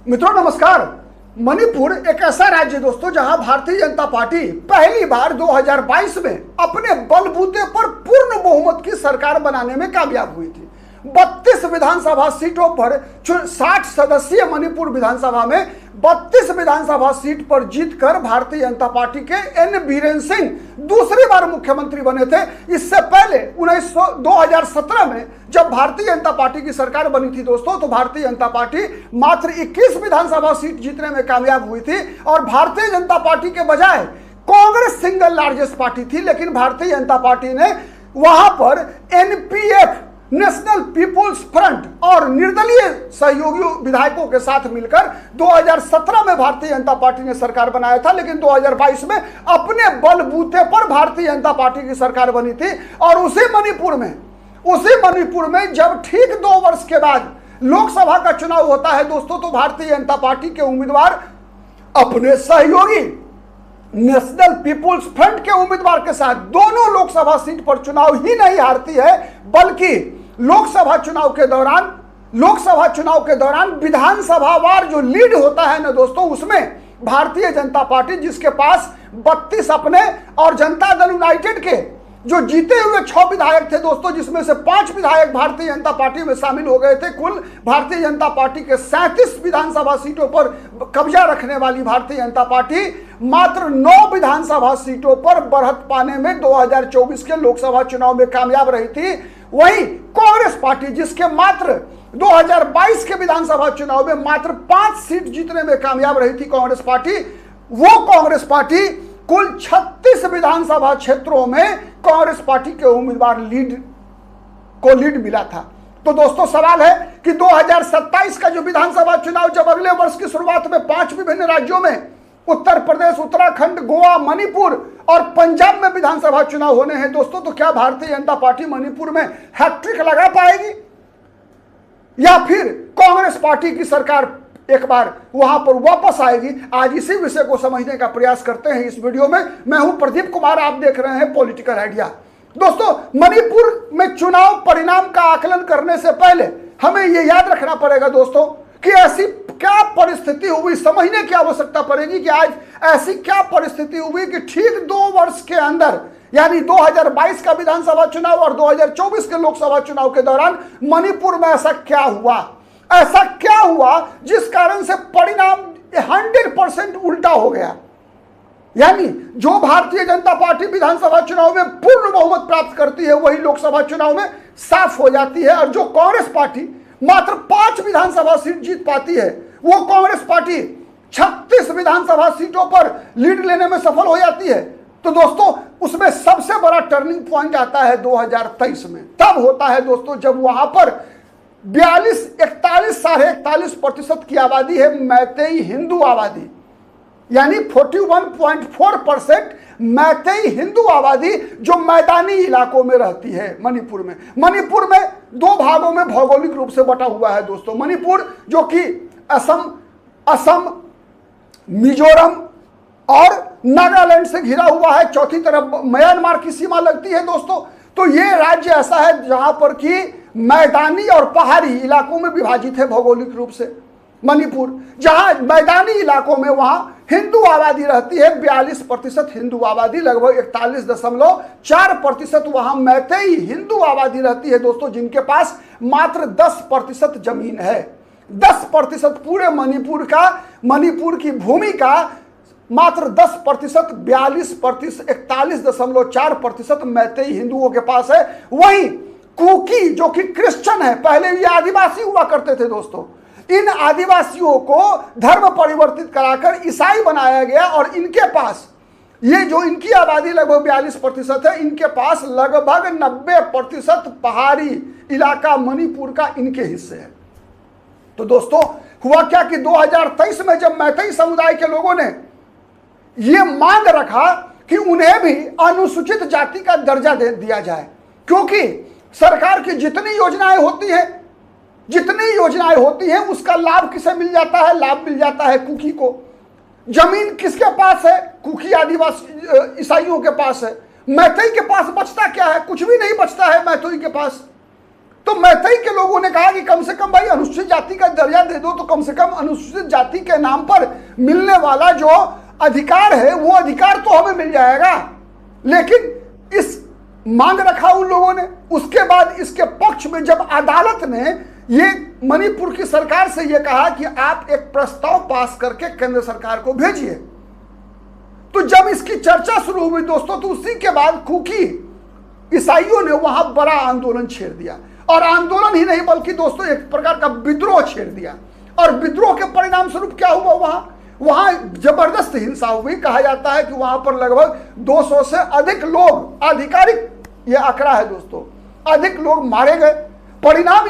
मित्रों नमस्कार। मणिपुर एक ऐसा राज्य दोस्तों जहां भारतीय जनता पार्टी पहली बार 2022 में अपने बलबूते पर पूर्ण बहुमत की सरकार बनाने में कामयाब हुई थी। 32 विधानसभा सीटों पर 60 सदस्यीय मणिपुर विधानसभा में 32 विधानसभा सीट पर जीतकर भारतीय जनता पार्टी के एन बीरेन सिंह दूसरी बार मुख्यमंत्री बने थे। इससे पहले 2017 में जब भारतीय जनता पार्टी की सरकार बनी थी दोस्तों, तो भारतीय जनता पार्टी मात्र 21 विधानसभा सीट जीतने में कामयाब हुई थी और भारतीय जनता पार्टी के बजाय कांग्रेस सिंगल लार्जेस्ट पार्टी थी। लेकिन भारतीय जनता पार्टी ने वहां पर एनपीएफ नेशनल पीपुल्स फ्रंट और निर्दलीय सहयोगी विधायकों के साथ मिलकर 2017 में भारतीय जनता पार्टी ने सरकार बनाया था। लेकिन 2022 में अपने बलबूते पर भारतीय जनता पार्टी की सरकार बनी थी। और उसी मणिपुर में जब ठीक 2 वर्ष के बाद लोकसभा का चुनाव होता है दोस्तों, तो भारतीय जनता पार्टी के उम्मीदवार अपने सहयोगी नेशनल पीपुल्स फ्रंट के उम्मीदवार के साथ दोनों लोकसभा सीट पर चुनाव ही नहीं हारती है, बल्कि लोकसभा चुनाव के दौरान विधानसभावार जो लीड होता है ना दोस्तों, उसमें भारतीय जनता पार्टी जिसके पास 32 अपने और जनता दल यूनाइटेड के जो जीते हुए 6 विधायक थे दोस्तों, जिसमें से 5 विधायक भारतीय जनता पार्टी में शामिल हो गए थे। कुल भारतीय जनता पार्टी के 37 विधानसभा सीटों पर कब्जा रखने वाली भारतीय जनता पार्टी मात्र 9 विधानसभा सीटों पर बढ़त पाने में 2024 के लोकसभा चुनाव में कामयाब रही थी। वहीं कांग्रेस पार्टी जिसके मात्र 2022 के विधानसभा चुनाव में मात्र 5 सीट जीतने में कामयाब रही थी कांग्रेस पार्टी कुल 36 विधानसभा क्षेत्रों में कांग्रेस पार्टी के उम्मीदवार लीड मिला था। तो दोस्तों सवाल है कि 2027 का जो विधानसभा चुनाव जब अगले वर्ष की शुरुआत में 5 विभिन्न राज्यों में उत्तर प्रदेश, उत्तराखंड, गोवा, मणिपुर और पंजाब में विधानसभा चुनाव होने हैं दोस्तों, तो क्या भारतीय जनता पार्टी मणिपुर में हैट्रिक लगा पाएगी या फिर कांग्रेस पार्टी की सरकार एक बार वहां पर वापस आएगी? आज इसी विषय को समझने का प्रयास करते हैं इस वीडियो में। मैं हूं प्रदीप कुमार, आप देख रहे हैं पॉलिटिकल आइडिया। दोस्तों, मणिपुर में चुनाव परिणाम का आकलन करने से पहले हमें यह याद रखना पड़ेगा दोस्तों कि ऐसी क्या परिस्थिति हुई, समझने की आवश्यकता पड़ेगी कि आज ऐसी क्या परिस्थिति हुई कि ठीक 2 वर्ष के अंदर, यानी 2022 का विधानसभा चुनाव और 2024 के लोकसभा चुनाव के दौरान मणिपुर में ऐसा क्या हुआ जिस कारण से परिणाम 100% उल्टा हो गया। यानी जो भारतीय जनता पार्टी विधानसभा चुनाव में पूर्ण बहुमत प्राप्त करती है वही लोकसभा चुनाव में साफ हो जाती है, और जो कांग्रेस पार्टी मात्र 5 विधानसभा सीट जीत पाती है वो कांग्रेस पार्टी 36 विधानसभा सीटों पर लीड लेने में सफल हो जाती है। तो दोस्तों उसमें सबसे बड़ा टर्निंग पॉइंट आता है 2023 में। तब होता है दोस्तों जब वहां पर 41% की आबादी है मैतेई हिंदू आबादी, यानी 41.4% मैतेई हिंदू आबादी जो मैदानी इलाकों में रहती है मणिपुर में 2 भागों में भौगोलिक रूप से बटा हुआ है दोस्तों। मणिपुर जो कि असम, मिजोरम और नागालैंड से घिरा हुआ है, चौथी तरफ म्यांमार की सीमा लगती है दोस्तों। तो ये राज्य ऐसा है जहां पर कि मैदानी और पहाड़ी इलाकों में विभाजित है भौगोलिक रूप से। मणिपुर जहां मैदानी इलाकों में वहां हिंदू आबादी रहती है 42% हिंदू आबादी, लगभग 41.4% वहां मैतेई हिंदू आबादी रहती है दोस्तों, जिनके पास मात्र 10% जमीन है। 10% पूरे मणिपुर की भूमि का मात्र 10% 41% मैतेई हिंदुओं के पास है। वहीं कुकी जो कि क्रिश्चियन है, पहले ये आदिवासी हुआ करते थे दोस्तों, इन आदिवासियों को धर्म परिवर्तित कराकर ईसाई बनाया गया और इनके पास ये जो इनकी आबादी लगभग 42% है, इनके पास लगभग 90% पहाड़ी इलाका मणिपुर का इनके हिस्से है। तो दोस्तों हुआ क्या कि 2023 में जब मैतेई समुदाय के लोगों ने यह मांग रखा कि उन्हें भी अनुसूचित जाति का दर्जा दे दिया जाए, क्योंकि सरकार की जितनी योजनाएं होती हैं उसका लाभ किसे मिल जाता है? लाभ मिल जाता है कुकी को। जमीन किसके पास है? कुकी आदिवासी ईसाइयों के पास है। मैतेई के पास बचता क्या है? कुछ भी नहीं बचता है मैतेई के पास। तो मैथई के लोगों ने कहा कि कम से कम भाई अनुसूचित जाति का दर्जा दे दो, तो कम से कम अनुसूचित जाति के नाम पर मिलने वाला जो अधिकार है वो अधिकार तो हमें मिल जाएगा। लेकिन इस मांग रखा उन लोगों ने। उसके बाद इसके पक्ष में जब अदालत ने ये मणिपुर की सरकार से ये कहा कि आप एक प्रस्ताव पास करके केंद्र सरकार को भेजिए, तो जब इसकी चर्चा शुरू हुई दोस्तों, तो उसी के बाद कुकी ईसाइयों ने वहां बड़ा आंदोलन छेड़ दिया। और आंदोलन ही नहीं बल्कि दोस्तों एक प्रकार का विद्रोह छेड़ दिया। और विद्रोह के परिणाम स्वरूप क्या हुआ, वहां जबरदस्त हिंसा हुई। कहा जाता है कि वहां पर लगभग 200 से अधिक लोग, आधिकारिक ये आंकड़ा है दोस्तों, अधिक लोग मारे गए। परिणाम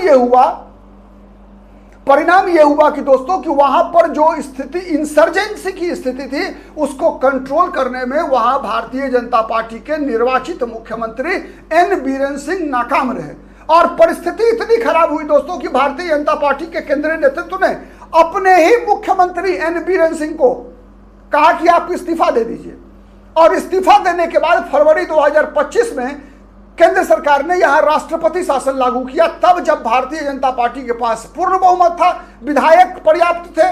यह हुआ कि दोस्तों कि वहां पर जो स्थिति इंसर्जेंसी की स्थिति थी उसको कंट्रोल करने में वहां भारतीय जनता पार्टी के निर्वाचित मुख्यमंत्री एन बीरेन सिंह नाकाम रहे। और परिस्थिति इतनी खराब हुई दोस्तों कि भारतीय जनता पार्टी के केंद्रीय नेतृत्व ने अपने ही मुख्यमंत्री एन बीरेन सिंह को कहा कि आप इस्तीफा दे दीजिए। और इस्तीफा देने के बाद फरवरी 2025 में केंद्र सरकार ने यहां राष्ट्रपति शासन लागू किया। तब जब भारतीय जनता पार्टी के पास पूर्ण बहुमत था, विधायक पर्याप्त थे,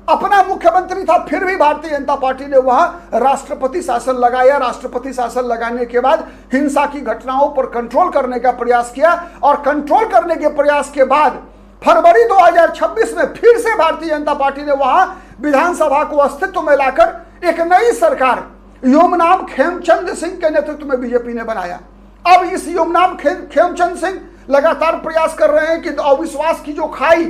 अपना मुख्यमंत्री था, फिर भी भारतीय जनता पार्टी ने वहां राष्ट्रपति शासन लगाया। राष्ट्रपति शासन लगाने के बाद हिंसा की घटनाओं पर कंट्रोल करने का प्रयास किया। और कंट्रोल करने के प्रयास के बाद फरवरी 2026 में फिर से भारतीय जनता पार्टी ने वहां विधानसभा को अस्तित्व में लाकर एक नई सरकार योमनाम खेमचंद सिंह के नेतृत्व में बीजेपी ने बनाया। अब इस योमनाम खेमचंद सिंह लगातार प्रयास कर रहे हैं कि अविश्वास की जो खाई,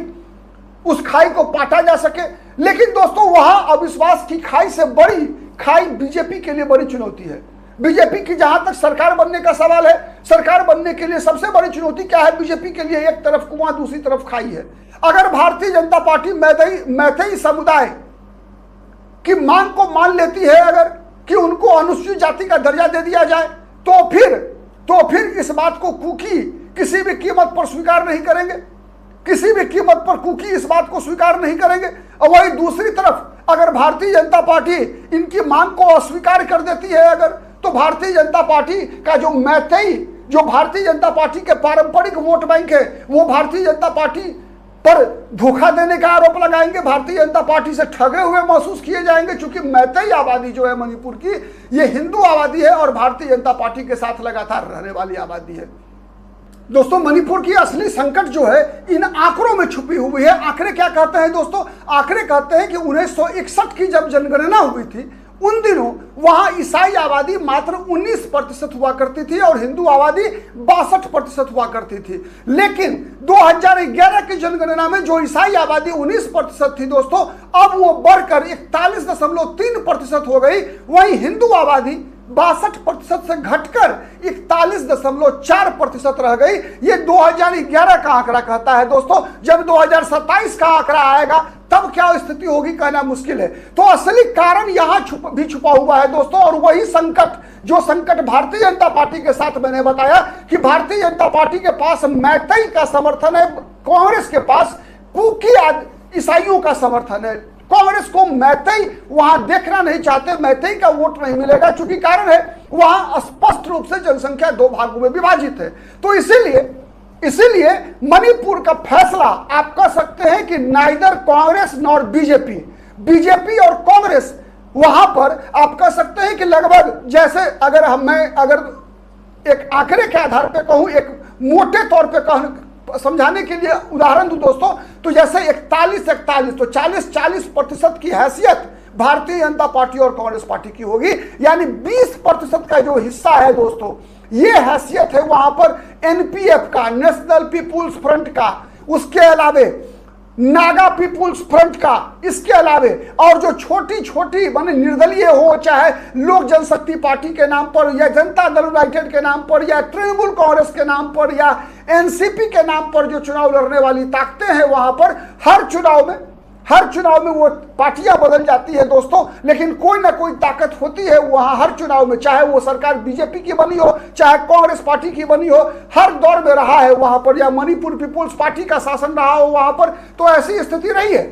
उस खाई को पाटा जा सके। लेकिन दोस्तों वहां अविश्वास की खाई से बड़ी खाई बीजेपी के लिए बड़ी चुनौती है। बीजेपी की जहां तक सरकार बनने का सवाल है, सरकार बनने के लिए सबसे बड़ी चुनौती क्या है बीजेपी के लिए? एक तरफ कुआं, दूसरी तरफ खाई है। अगर भारतीय जनता पार्टी मैथई समुदाय की मांग को मान लेती है, अगर कि उनको अनुसूचित जाति का दर्जा दे दिया जाए, तो फिर इस बात को कुकी किसी भी कीमत पर स्वीकार नहीं करेंगे। किसी भी कीमत पर कुकी इस बात को स्वीकार नहीं करेंगे। और वही दूसरी तरफ अगर भारतीय जनता पार्टी इनकी मांग को अस्वीकार कर देती है अगर, तो भारतीय जनता पार्टी का जो मैथई, जो भारतीय जनता पार्टी के पारंपरिक वोट बैंक है, वो भारतीय जनता पार्टी पर धोखा देने का आरोप लगाएंगे, भारतीय जनता पार्टी से ठगे हुए महसूस किए जाएंगे। क्योंकि मैथई आबादी जो है मणिपुर की, ये हिंदू आबादी है और भारतीय जनता पार्टी के साथ लगातार रहने वाली आबादी है। दोस्तों मणिपुर की असली संकट जो है इन आंकड़ों में छुपी हुई है। आंकड़े क्या कहते हैं दोस्तों? आंकड़े कहते हैं कि 1961 की जब जनगणना हुई थी, उन दिनों वहां ईसाई आबादी मात्र 19% हुआ करती थी और हिंदू आबादी 62% हुआ करती थी। लेकिन 2011 की जनगणना में जो ईसाई आबादी 19% थी दोस्तों, अब वो बढ़कर 41.3% हो गई। वहीं हिंदू आबादी 62% से घटकर 41.4% रह गई। ये 2011 का आंकड़ा कहता है दोस्तों। जब 2027 का आंकड़ा आएगा तब क्या स्थिति होगी कहना मुश्किल है। तो असली कारण यहां भी छुपा हुआ है दोस्तों। और वही संकट, जो संकट भारतीय जनता पार्टी के साथ मैंने बताया कि भारतीय जनता पार्टी के पास मैथई का समर्थन है, कांग्रेस के पास कुकी ईसाइयों का समर्थन है। कांग्रेस को मैथई वहां देखना नहीं चाहते, मैथई का वोट नहीं मिलेगा। चूंकि कारण है वहां स्पष्ट रूप से जनसंख्या दो भागों में विभाजित है। तो इसीलिए मणिपुर का फैसला आप कह सकते हैं कि नाइदर कांग्रेस नॉर बीजेपी और कांग्रेस, वहां पर आप कह सकते हैं कि लगभग जैसे अगर एक आंकड़े के आधार पर कहूं, एक मोटे तौर पर समझाने के लिए उदाहरण दूं दोस्तों, तो जैसे 41-41 तो 40% की हैसियत भारतीय जनता पार्टी और कांग्रेस पार्टी की होगी। यानी 20% का जो हिस्सा है दोस्तों, ये हैसियत है वहां पर एनपीएफ का, नेशनल पीपुल्स फ्रंट का, उसके अलावे नागा पीपुल्स फ्रंट का, इसके अलावे और जो छोटी छोटी माने निर्दलीय हो, चाहे लोक जनशक्ति पार्टी के नाम पर या जनता दल यूनाइटेड के नाम पर या तृणमूल कांग्रेस के नाम पर या एनसीपी के नाम पर जो चुनाव लड़ने वाली ताकतें हैं, वहां पर हर चुनाव में वो पार्टियां बदल जाती है दोस्तों, लेकिन कोई ना कोई ताकत होती है वहां हर चुनाव में। चाहे वो सरकार बीजेपी की बनी हो, चाहे कांग्रेस पार्टी की बनी हो, हर दौर में रहा है वहां पर, या मणिपुर पीपुल्स पार्टी का शासन रहा हो वहां पर, तो ऐसी स्थिति रही है।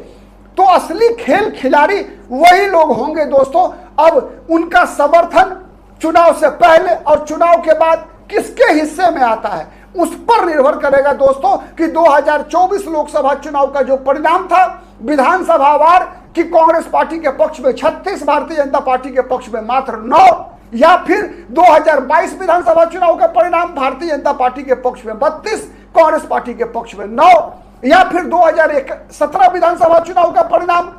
तो असली खेल खिलाड़ी वही लोग होंगे दोस्तों। अब उनका समर्थन चुनाव से पहले और चुनाव के बाद किसके हिस्से में आता है, उस पर निर्भर करेगा दोस्तों कि 2024 लोकसभा चुनाव का जो परिणाम था, विधानसभा वार कि कांग्रेस पार्टी के पक्ष में 36, भारतीय जनता पार्टी के पक्ष में मात्र 9, या फिर 2022 विधानसभा चुनाव का परिणाम भारतीय जनता पार्टी के पक्ष में 32, कांग्रेस पार्टी के पक्ष में 9, या फिर 2017 विधानसभा चुनाव का परिणाम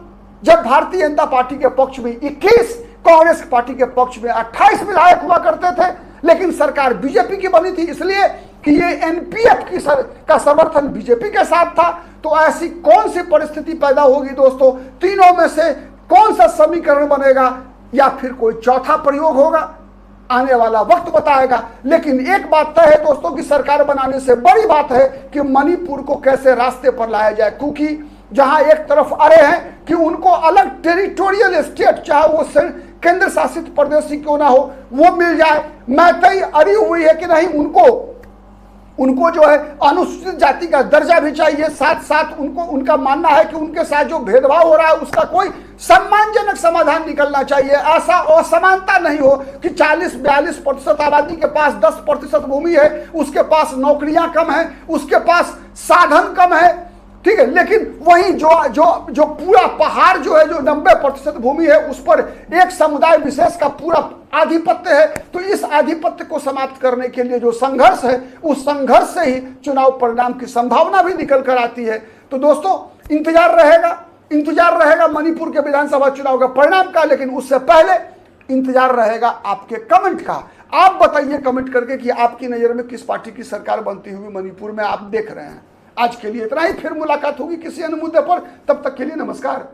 जब भारतीय जनता पार्टी के पक्ष में 21, कांग्रेस पार्टी के पक्ष में 28 विधायक हुआ करते थे, लेकिन सरकार बीजेपी की बनी थी इसलिए कि ये एनपीएफ का समर्थन बीजेपी के साथ था। तो ऐसी कौन सी परिस्थिति पैदा होगी दोस्तों, तीनों में से कौन सा समीकरण बनेगा या फिर कोई चौथा प्रयोग होगा, आने वाला वक्त बताएगा। लेकिन एक बात तय है दोस्तों कि सरकार बनाने से बड़ी बात है कि मणिपुर को कैसे रास्ते पर लाया जाए, क्योंकि जहां एक तरफ अरे हैं कि उनको अलग टेरिटोरियल स्टेट, चाहे वो केंद्र शासित प्रदेश ही क्यों ना हो, वो मिल जाए। मैतई अड़ी हुई है कि नहीं, उनको जो है अनुसूचित जाति का दर्जा भी चाहिए, साथ साथ उनका मानना है कि उनके साथ जो भेदभाव हो रहा है उसका कोई सम्मानजनक समाधान निकलना चाहिए। ऐसा असमानता नहीं हो कि 40-42% आबादी के पास 10% भूमि है, उसके पास नौकरियां कम है, उसके पास साधन कम है, ठीक है, लेकिन वहीं जो पूरा पहाड़ जो है, जो 90% भूमि है, उस पर एक समुदाय विशेष का पूरा आधिपत्य है। तो इस आधिपत्य को समाप्त करने के लिए जो संघर्ष है, उस संघर्ष से ही चुनाव परिणाम की संभावना भी निकल कर आती है। तो दोस्तों इंतजार रहेगा मणिपुर के विधानसभा चुनाव का परिणाम का, लेकिन उससे पहले इंतजार रहेगा आपके कमेंट का। आप बताइए कमेंट करके कि आपकी नजर में किस पार्टी की सरकार बनती हुई मणिपुर में आप देख रहे हैं। आज के लिए इतना ही, फिर मुलाकात होगी किसी अन्य मुद्दे पर, तब तक के लिए नमस्कार।